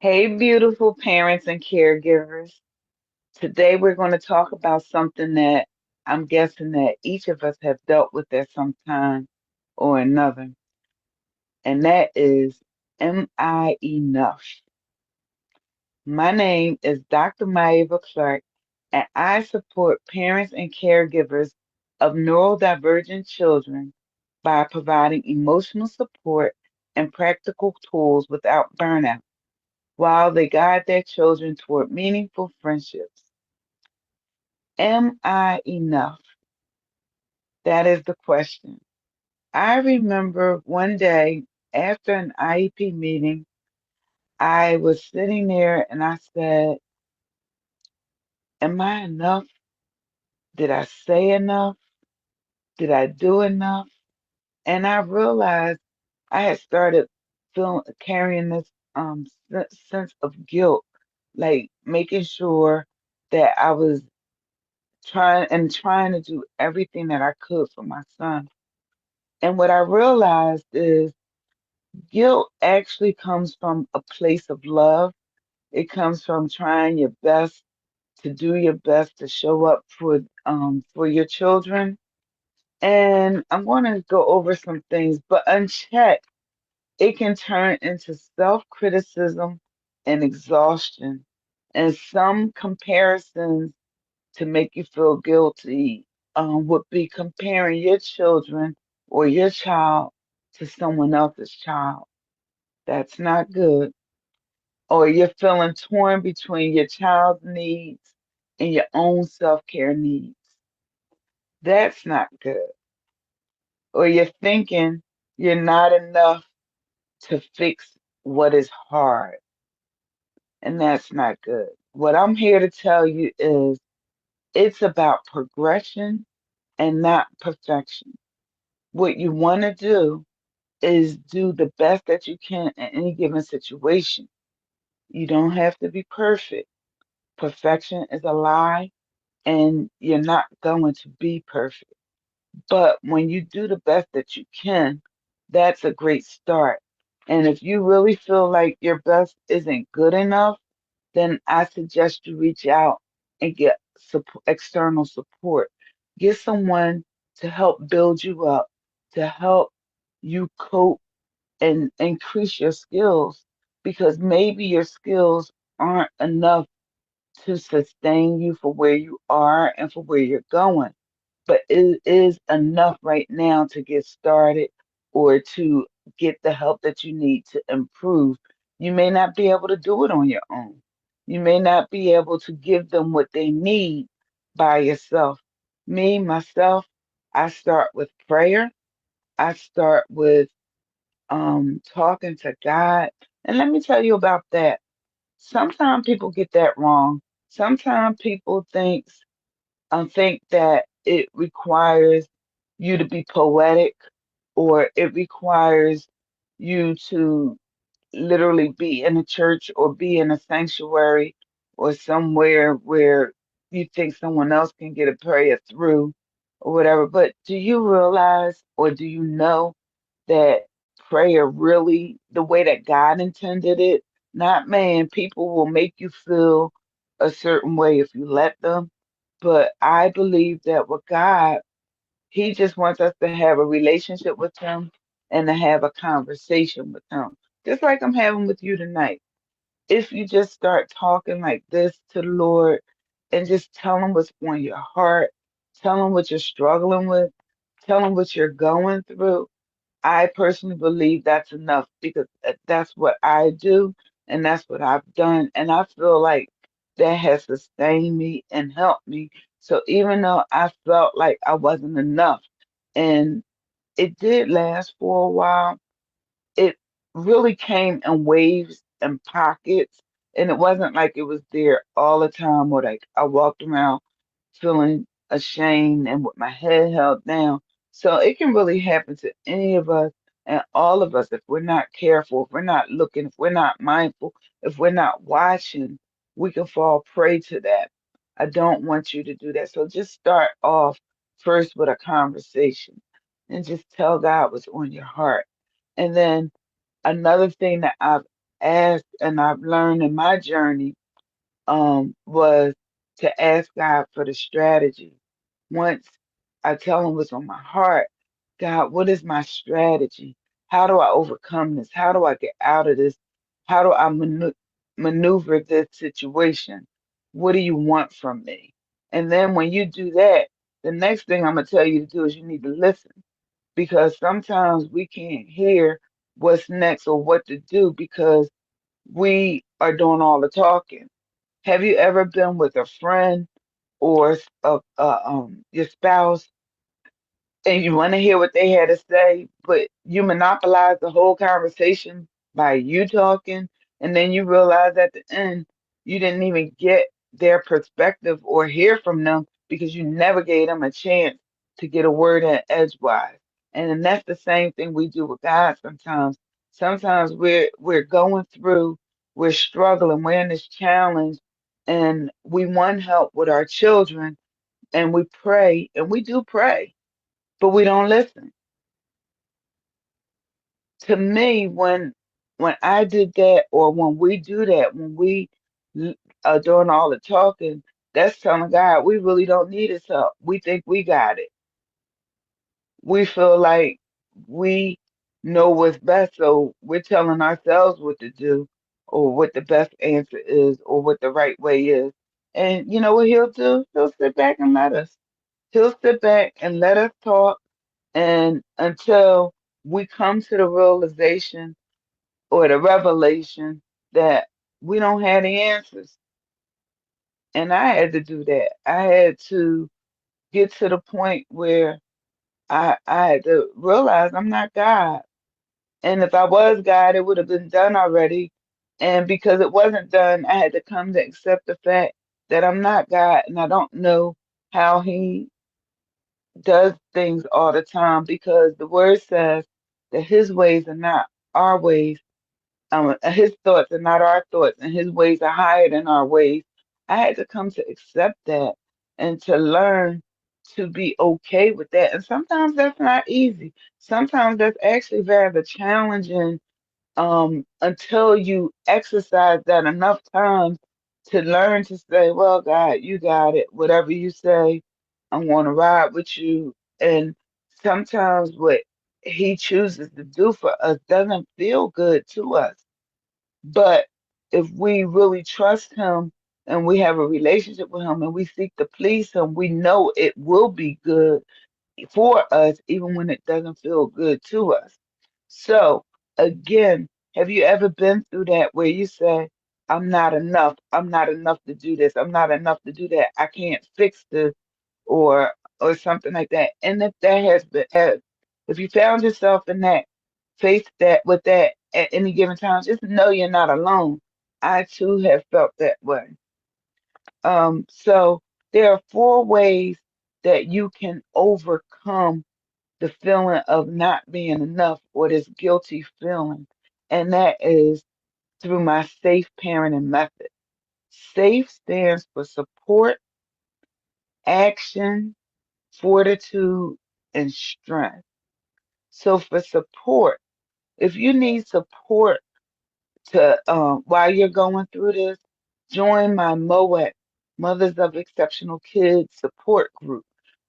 Hey, beautiful parents and caregivers. Today we're going to talk about something that I'm guessing that each of us have dealt with at some time or another, and that is, am I enough? My name is Dr. Myava Clark, and I support parents and caregivers of neurodivergent children by providing emotional support and practical tools without burnout, while they guide their children toward meaningful friendships. Am I enough? That is the question. I remember one day after an IEP meeting, I was sitting there and I said, am I enough? Did I say enough? Did I do enough? And I realized I had started carrying this sense of guilt, like making sure that I was trying to do everything that I could for my son. And what I realized is guilt actually comes from a place of love. It comes from trying your best to do your best to show up for your children. And I'm going to go over some things, but unchecked, it can turn into self-criticism and exhaustion. And some comparisons to make you feel guilty would be comparing your children or your child to someone else's child. That's not good. Or you're feeling torn between your child's needs and your own self care needs. That's not good. Or you're thinking you're not enough to fix what is hard. And that's not good. What I'm here to tell you is it's about progression and not perfection. What you want to do is do the best that you can in any given situation. You don't have to be perfect. Perfection is a lie, and you're not going to be perfect. But when you do the best that you can, that's a great start. And if you really feel like your best isn't good enough, then I suggest you reach out and get external support. Get someone to help build you up, to help you cope and increase your skills, because maybe your skills aren't enough to sustain you for where you are and for where you're going, but it is enough right now to get started or to get the help that you need to improve. You may not be able to do it on your own. You may not be able to give them what they need by yourself. Me, myself, I start with prayer. I start with talking to God. And let me tell you about that. Sometimes people get that wrong. Sometimes people think that it requires you to be poetic, or it requires you to literally be in a church or be in a sanctuary or somewhere where you think someone else can get a prayer through or whatever. But do you realize or do you know that prayer really, the way that God intended it, not man, people will make you feel a certain way if you let them. But I believe that with God, He just wants us to have a relationship with Him and to have a conversation with Him, just like I'm having with you tonight. If you just start talking like this to the Lord and just tell Him what's on your heart, tell Him what you're struggling with, tell Him what you're going through, I personally believe that's enough, because that's what I do and that's what I've done. And I feel like that has sustained me and helped me. So even though I felt like I wasn't enough, and it did last for a while, it really came in waves and pockets. And it wasn't like it was there all the time, or like I walked around feeling ashamed and with my head held down. So it can really happen to any of us and all of us if we're not careful, if we're not looking, if we're not mindful, if we're not watching, we can fall prey to that. I don't want you to do that. So just start off first with a conversation and just tell God what's on your heart. And then another thing that I've ask, and I've learned in my journey, was to ask God for the strategy. Once I tell him what's on my heart, God, what is my strategy? How do I overcome this? How do I get out of this? How do I maneuver this situation? What do you want from me? And then when you do that, the next thing I'm going to tell you to do is you need to listen, because sometimes we can't hear what's next or what to do because we are doing all the talking. Have you ever been with a friend or your spouse, and you want to hear what they had to say, but you monopolize the whole conversation by you talking, and then you realize at the end you didn't even get their perspective or hear from them because you never gave them a chance to get a word in edgewise. And then that's the same thing we do with God sometimes. Sometimes we're going through, we're struggling, we're in this challenge, and we want help with our children, and we pray, and we do pray, but we don't listen. To me, when I did that, or when we do that, when we are doing all the talking, that's telling God we really don't need his help. We think we got it. We feel like we know what's best, so we're telling ourselves what to do, or what the best answer is, or what the right way is. And you know what he'll do? He'll sit back and let us. He'll sit back and let us talk, and until we come to the realization or the revelation that we don't have the answers. And I had to do that. I had to get to the point where I had to realize I'm not God. And if I was God, it would have been done already. And because it wasn't done, I had to come to accept the fact that I'm not God, and I don't know how he does things all the time, because the word says that his ways are not our ways. His thoughts are not our thoughts, and his ways are higher than our ways. I had to come to accept that and to learn to be okay with that. And sometimes that's not easy. Sometimes that's actually very challenging, until you exercise that enough times to learn to say, well, God, you got it. Whatever you say, I'm going to ride with you. And sometimes what he chooses to do for us doesn't feel good to us. But if we really trust him and we have a relationship with him and we seek to please him, we know it will be good for us, even when it doesn't feel good to us. So, again, have you ever been through that where you say, I'm not enough. I'm not enough to do this. I'm not enough to do that. I can't fix this, or something like that. And if that if you found yourself in that, face that with that at any given time, just know you're not alone. I too have felt that way. So there are four ways that you can overcome the feeling of not being enough, or this guilty feeling. And that is through my safe parenting method. SAFE stands for support, action, fortitude, and strength. So for support, if you need support to while you're going through this, join my MOEC, Mothers of Exceptional Kids support group.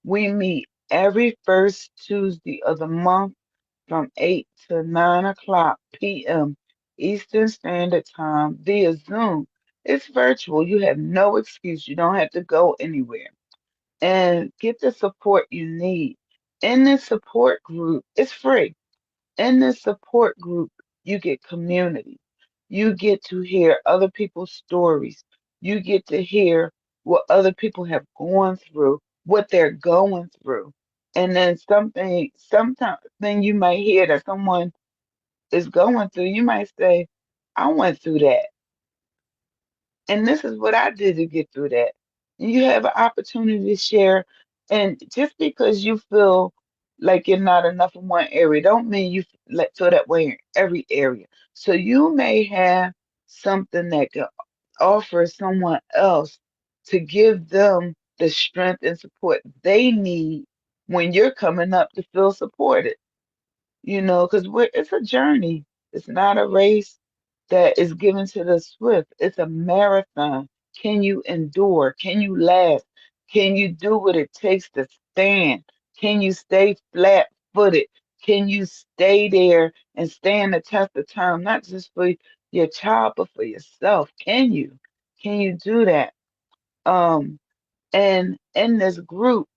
We meet every first Tuesday of the month from 8 to 9 o'clock p.m. Eastern Standard Time via Zoom. It's virtual. You have no excuse. You don't have to go anywhere. And get the support you need. In this support group, it's free. In this support group, you get community. You get to hear other people's stories. You get to hear what other people have gone through, what they're going through. And then sometimes then you might hear that someone is going through, you might say, I went through that. And this is what I did to get through that. You have an opportunity to share. And just because you feel like you're not enough in one area, don't mean you feel that way in every area. So you may have something that can offer someone else to give them the strength and support they need when you're coming up to feel supported. Because it's a journey. It's not a race. that is given to the swift. It's a marathon. Can you endure? Can you last? Can you do what it takes to stand? Can you stay flat footed? Can you stay there and stand the test of time, not just for your child, but for yourself? Can you? Can you do that? Um, and in this group,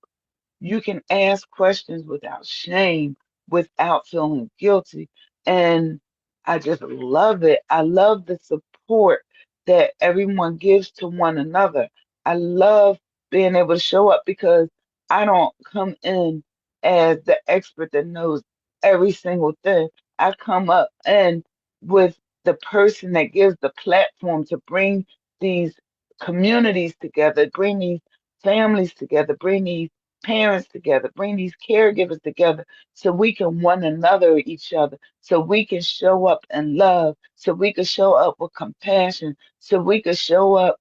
you can ask questions without shame, without feeling guilty. And I just love it. I love the support that everyone gives to one another. I love being able to show up because I don't come in as the expert that knows every single thing. I come up and with the person that gives the platform to bring these communities together, bring these families together, bring these parents together, bring these caregivers together so we can one another each other, so we can show up in love, so we can show up with compassion, so we can show up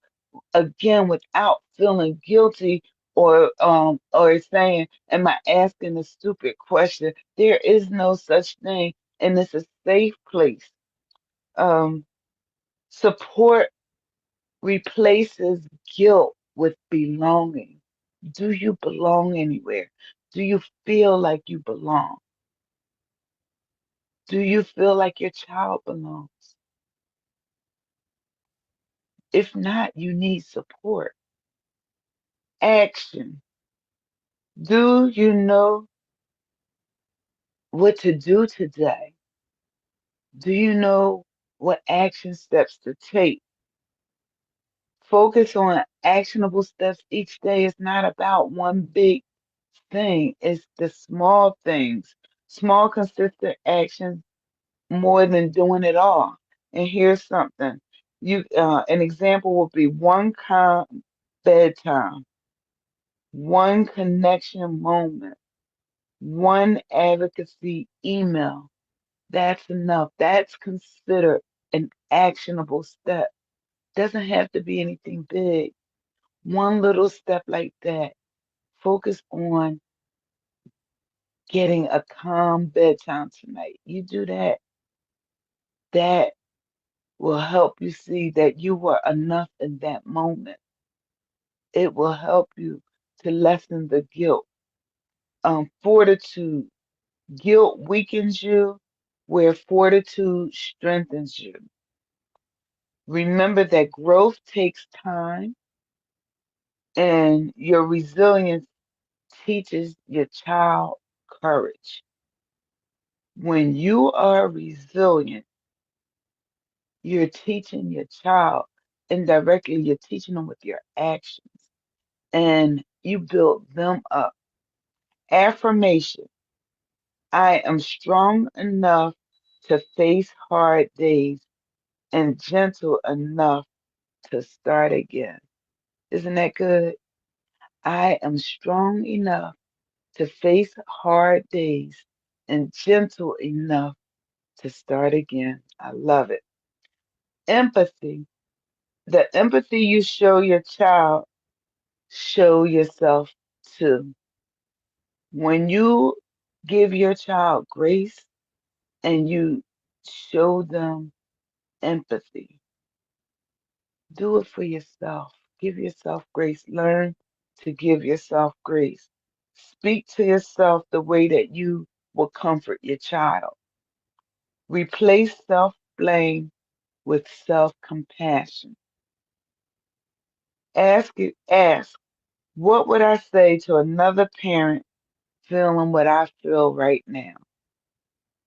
again without feeling guilty or saying, am I asking a stupid question? There is no such thing, and it's a safe place. Um, support replaces guilt with belonging. Do you belong anywhere? Do you feel like you belong? Do you feel like your child belongs? If not, you need support. Action. Do you know what to do today? Do you know what action steps to take? Focus on actionable steps each day. It's not about one big thing, it's the small things, small, consistent actions more than doing it all. And here's something. An example would be one calm bedtime, one connection moment, one advocacy email. That's enough. That's considered an actionable step. Doesn't have to be anything big. One little step like that. Focus on getting a calm bedtime tonight. You do that. That will help you see that you were enough in that moment. It will help you to lessen the guilt. Fortitude. Guilt weakens you, where fortitude strengthens you. Remember that growth takes time, and your resilience teaches your child courage. When you are resilient, you're teaching your child indirectly, you're teaching them with your actions, and you build them up. Affirmation: I am strong enough to face hard days and gentle enough to start again. Isn't that good? I am strong enough to face hard days and gentle enough to start again. I love it. Empathy. The empathy you show your child, show yourself too. When you give your child grace and you show them empathy, do it for yourself. Give yourself grace. Learn to give yourself grace. Speak to yourself the way that you will comfort your child. Replace self blame with self compassion. Ask, what would I say to another parent feeling what I feel right now?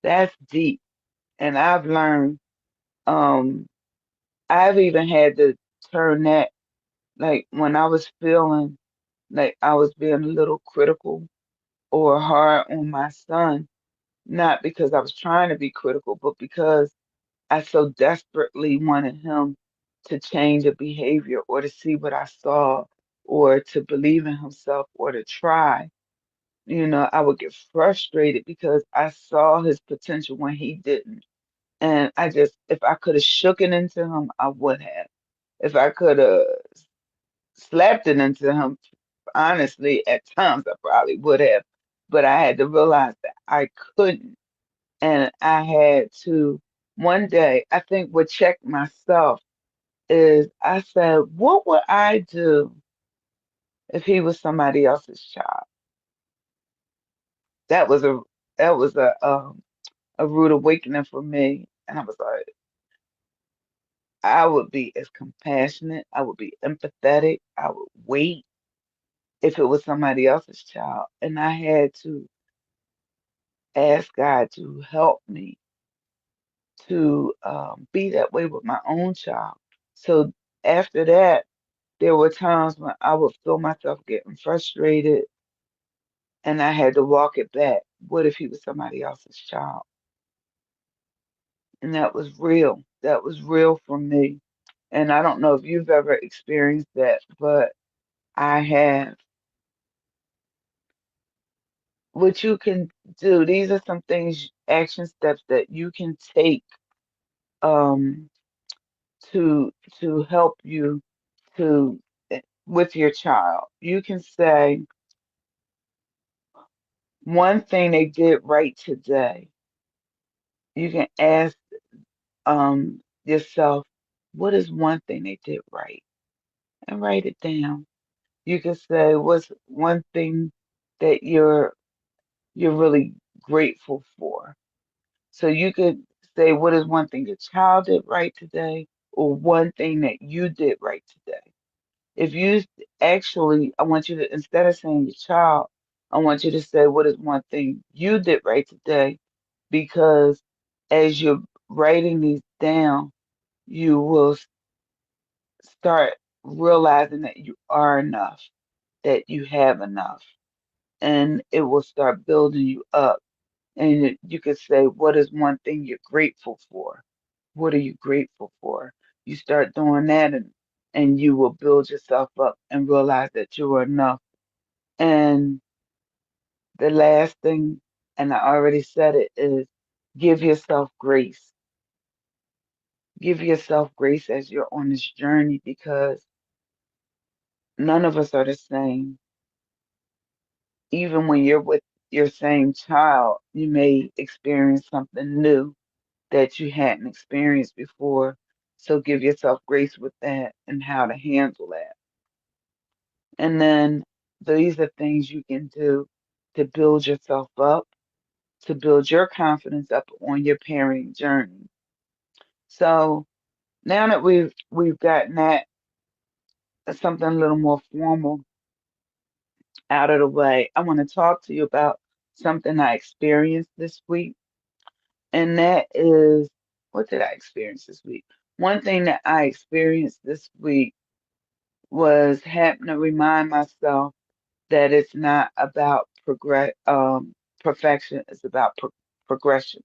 That's deep. And I've learned, um, I've even had to turn that, like when I was feeling like I was being a little critical or hard on my son, not because I was trying to be critical, but because I so desperately wanted him to change a behavior or to see what I saw or to believe in himself or to try. I would get frustrated because I saw his potential when he didn't. And if I could have shook it into him, I would have. If I could have slapped it into him, honestly, at times I probably would have. But I had to realize that I couldn't. And I had to one day, I think what checked myself is I said, what would I do if he was somebody else's child? That was a rude awakening for me. And I was like, I would be as compassionate, I would be empathetic, I would wait if it was somebody else's child. And I had to ask God to help me to be that way with my own child. So after that, there were times when I would feel myself getting frustrated and I had to walk it back. What if he was somebody else's child? And that was real. That was real for me. And I don't know if you've ever experienced that, but I have. What you can do, these are some things, action steps that you can take um, to help you to with your child. You can say one thing they did right today. You can ask yourself, what is one thing they did right? And write it down. You can say, what's one thing that you're really grateful for? So you could say, what is one thing the child did right today, or one thing that you did right today? If you actually, I want you to, instead of saying your child, I want you to say, what is one thing you did right today? Because as you're writing these down, you will start realizing that you are enough, that you have enough, and it will start building you up. And you could say, what is one thing you're grateful for? What are you grateful for? You start doing that, and you will build yourself up and realize that you are enough. And the last thing, and I already said it, is give yourself grace. Give yourself grace as you're on this journey because none of us are the same. Even when you're with your same child, you may experience something new that you hadn't experienced before. So give yourself grace with that and how to handle that. And then these are things you can do to build yourself up, to build your confidence up on your parenting journey. So now that we've gotten that something a little more formal out of the way, I want to talk to you about something I experienced this week. And that is, what did I experience this week? One thing that I experienced this week was having to remind myself that it's not about perfection, it's about progression.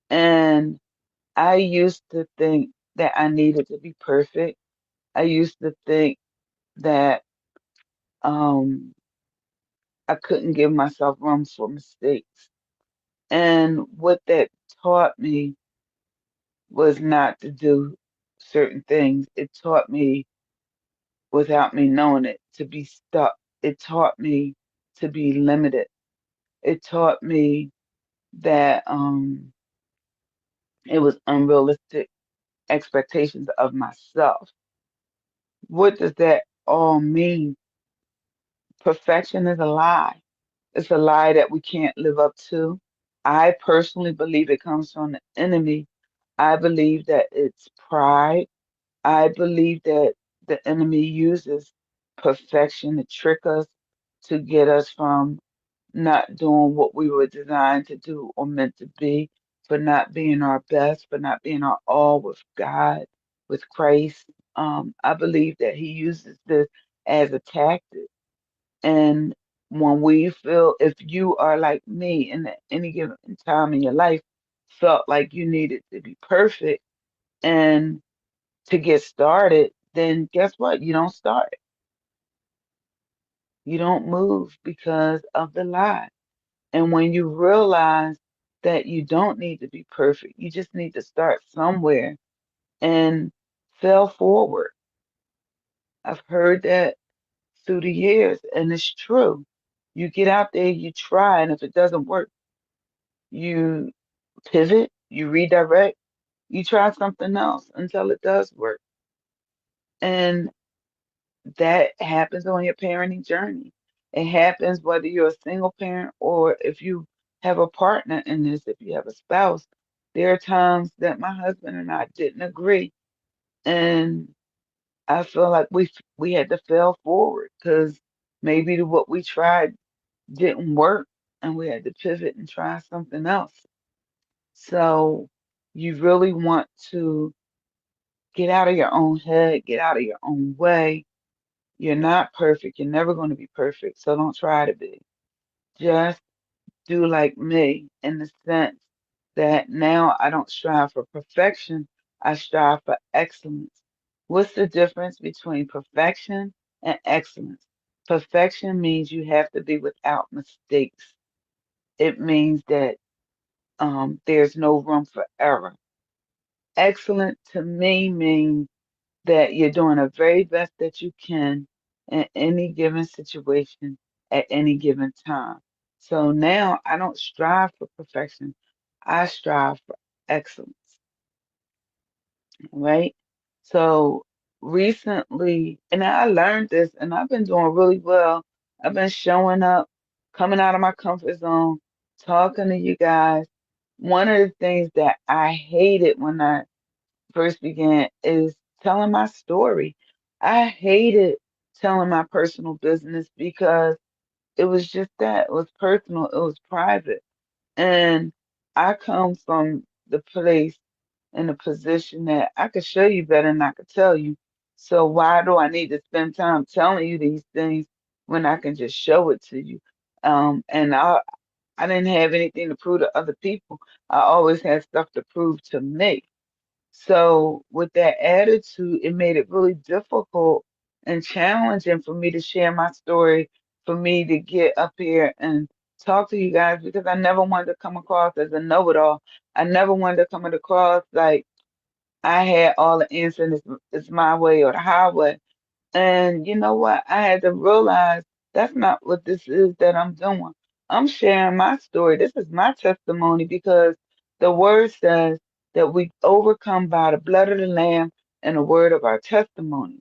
And I used to think that I needed to be perfect. I used to think that um, I couldn't give myself room for mistakes. And what that taught me was not to do certain things. It taught me, without me knowing it, to be stuck. It taught me to be limited. It taught me that it was unrealistic expectations of myself. What does that all mean? Perfection is a lie. It's a lie that we can't live up to. I personally believe it comes from the enemy. I believe that it's pride. I believe that the enemy uses perfection to trick us, to get us from not doing what we were designed to do or meant to be, for not being our best, for not being our all with God, with Christ. I believe that he uses this as a tactic. And when we feel, if you are like me in any given time in your life, felt like you needed to be perfect and to get started, then guess what? You don't start. You don't move because of the lie. And when you realize that you don't need to be perfect, you just need to start somewhere and fail forward. I've heard that through the years, and it's true. You get out there, you try, and if it doesn't work, you pivot, you redirect, You try something else until it does work. And that happens on your parenting journey. It happens whether you're a single parent or if you have a partner in this, if you have a spouse. There are times that my husband and I didn't agree, and I feel like we had to fail forward because maybe what we tried didn't work, and we had to pivot and try something else. So you really want to get out of your own head, get out of your own way. You're not perfect. You're never going to be perfect. So don't try to be. Just do like me in the sense that now I don't strive for perfection. I strive for excellence. What's the difference between perfection and excellence? Perfection means you have to be without mistakes. It means that there's no room for error. Excellent to me means that you're doing the very best that you can in any given situation at any given time. So now I don't strive for perfection. I strive for excellence, right? So recently, and I learned this and I've been doing really well. I've been showing up, coming out of my comfort zone, talking to you guys. One of the things that I hated when I first began is telling my story. I hated telling my personal business because it was just that. It was personal, it was private. And I come from the place in a position that I could show you better than I could tell you. So why do I need to spend time telling you these things when I can just show it to you? And I didn't have anything to prove to other people. I always had stuff to prove to me. So with that attitude, it made it really difficult and challenging for me to share my story, for me to get up here and talk to you guys because I never wanted to come across as a know-it-all. I never wanted to come across like I had all the answers, it's my way or the highway. And you know what? I had to realize that's not what this is that I'm doing. I'm sharing my story. This is my testimony because the word says that we overcome by the blood of the Lamb and the word of our testimony.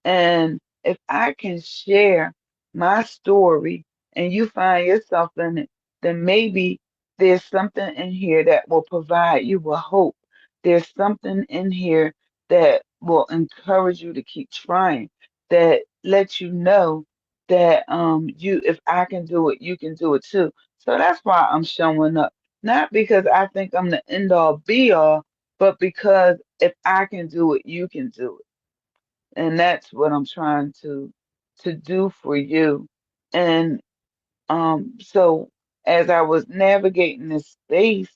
And if I can share my story and you find yourself in it, then maybe there's something in here that will provide you with hope. There's something in here that will encourage you to keep trying, that lets you know that you if I can do it, you can do it too. So that's why I'm showing up. Not because I think I'm the end all be all, but because if I can do it, you can do it, and that's what I'm trying to do for you. And so as I was navigating this space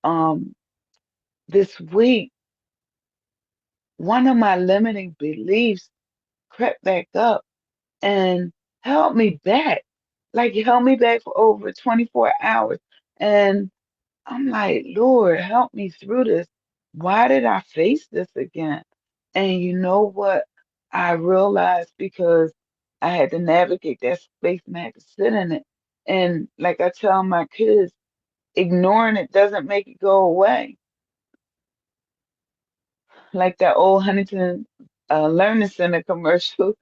um this week, one of my limiting beliefs crept back up and held me back, like it held me back for over 24 hours. And I'm like, Lord, help me through this. Why did I face this again? And you know what? I realized because I had to navigate that space and I had to sit in it. And like I tell my kids, ignoring it doesn't make it go away. Like that old Huntington Learning Center commercial,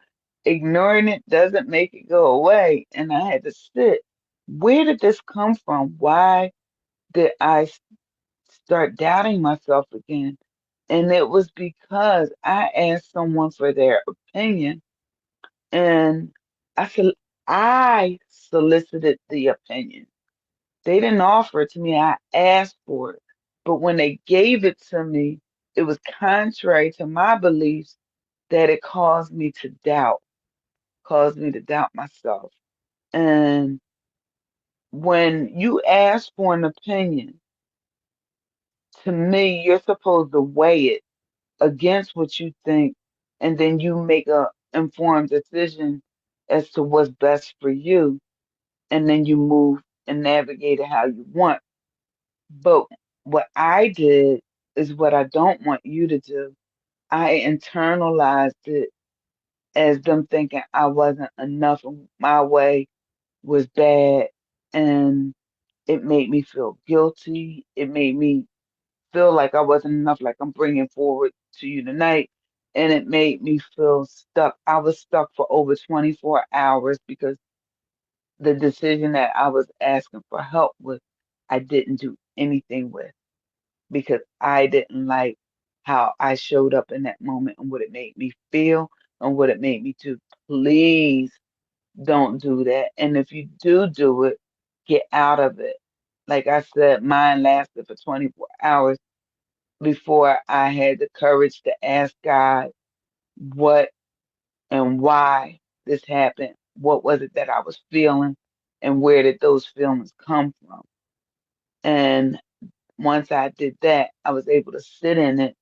ignoring it doesn't make it go away. And I had to sit. Where did this come from? Why did I start doubting myself again? And it was because I asked someone for their opinion, and I solicited the opinion. They didn't offer it to me, I asked for it. But when they gave it to me, it was contrary to my beliefs that it caused me to doubt myself. And when you ask for an opinion, to me, you're supposed to weigh it against what you think, and then you make a informed decision as to what's best for you, and then you move and navigate it how you want. But what I did is what I don't want you to do. I internalized it as them thinking I wasn't enough and my way was bad, and it made me feel guilty. It made me feel like I wasn't enough, like I'm bringing forward to you tonight. And it made me feel stuck. I was stuck for over 24 hours because the decision that I was asking for help with, I didn't do anything with because I didn't like how I showed up in that moment and what it made me feel and what it made me do. Please don't do that. And if you do it, get out of it. Like I said, mine lasted for 24 hours before I had the courage to ask God what and why this happened. What was it that I was feeling and where did those feelings come from? And once I did that, I was able to sit in it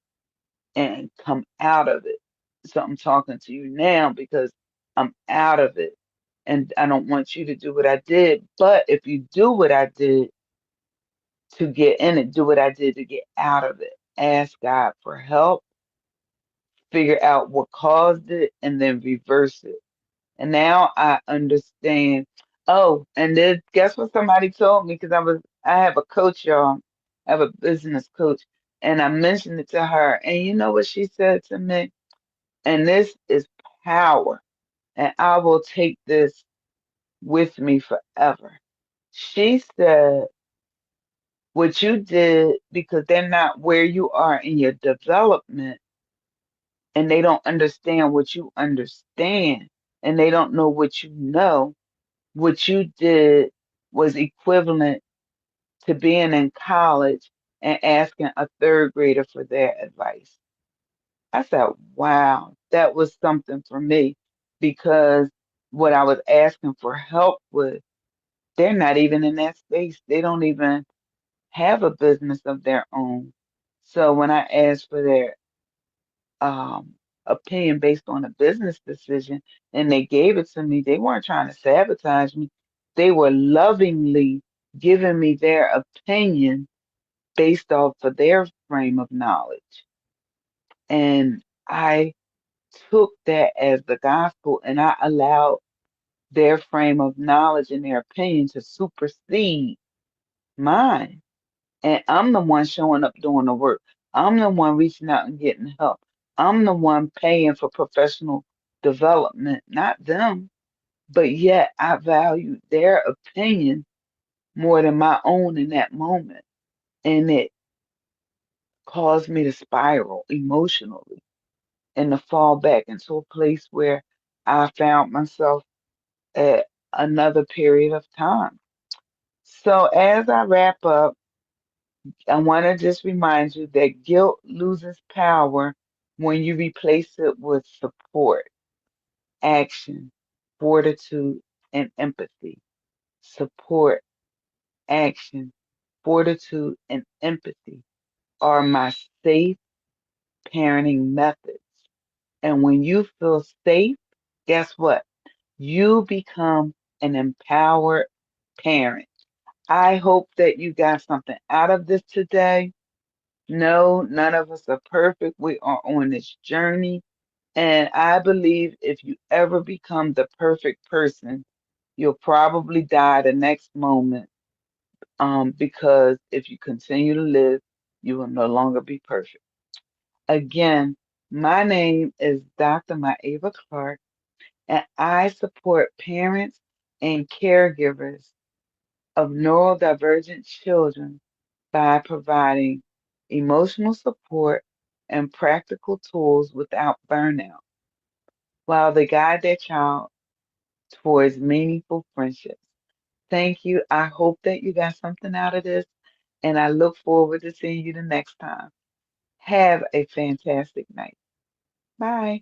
and come out of it. So I'm talking to you now because I'm out of it. And I don't want you to do what I did. But if you do what I did to get in it, do what I did to get out of it. Ask God for help, figure out what caused it, and then reverse it. And now I understand. Oh, and then guess what somebody told me? Because I have a coach, y'all. I have a business coach. And I mentioned it to her. And you know what she said to me? And this is power. And I will take this with me forever. She said, what you did, because they're not where you are in your development and they don't understand what you understand and they don't know what you know, what you did was equivalent to being in college and asking a third grader for their advice. I said, wow, that was something for me because what I was asking for help with, they're not even in that space. They don't even have a business of their own. So when I asked for their um, opinion based on a business decision and they gave it to me, they weren't trying to sabotage me. They were lovingly giving me their opinion based off of their frame of knowledge. And I took that as the gospel and I allowed their frame of knowledge and their opinion to supersede mine. And I'm the one showing up doing the work. I'm the one reaching out and getting help. I'm the one paying for professional development, not them. But yet I value their opinion more than my own in that moment. And it caused me to spiral emotionally and to fall back into a place where I found myself at another period of time. So as I wrap up, I want to just remind you that guilt loses power when you replace it with support, action, fortitude, and empathy. Support, action, fortitude, and empathy are my safe parenting methods. And when you feel safe, guess what? You become an empowered parent. I hope that you got something out of this today. No, none of us are perfect. We are on this journey. And I believe if you ever become the perfect person, you'll probably die the next moment. Because if you continue to live, you will no longer be perfect. Again, my name is Dr. Myava Clark, and I support parents and caregivers of neurodivergent children by providing emotional support and practical tools without burnout while they guide their child towards meaningful friendships. Thank you. I hope that you got something out of this, and I look forward to seeing you the next time. Have a fantastic night. Bye.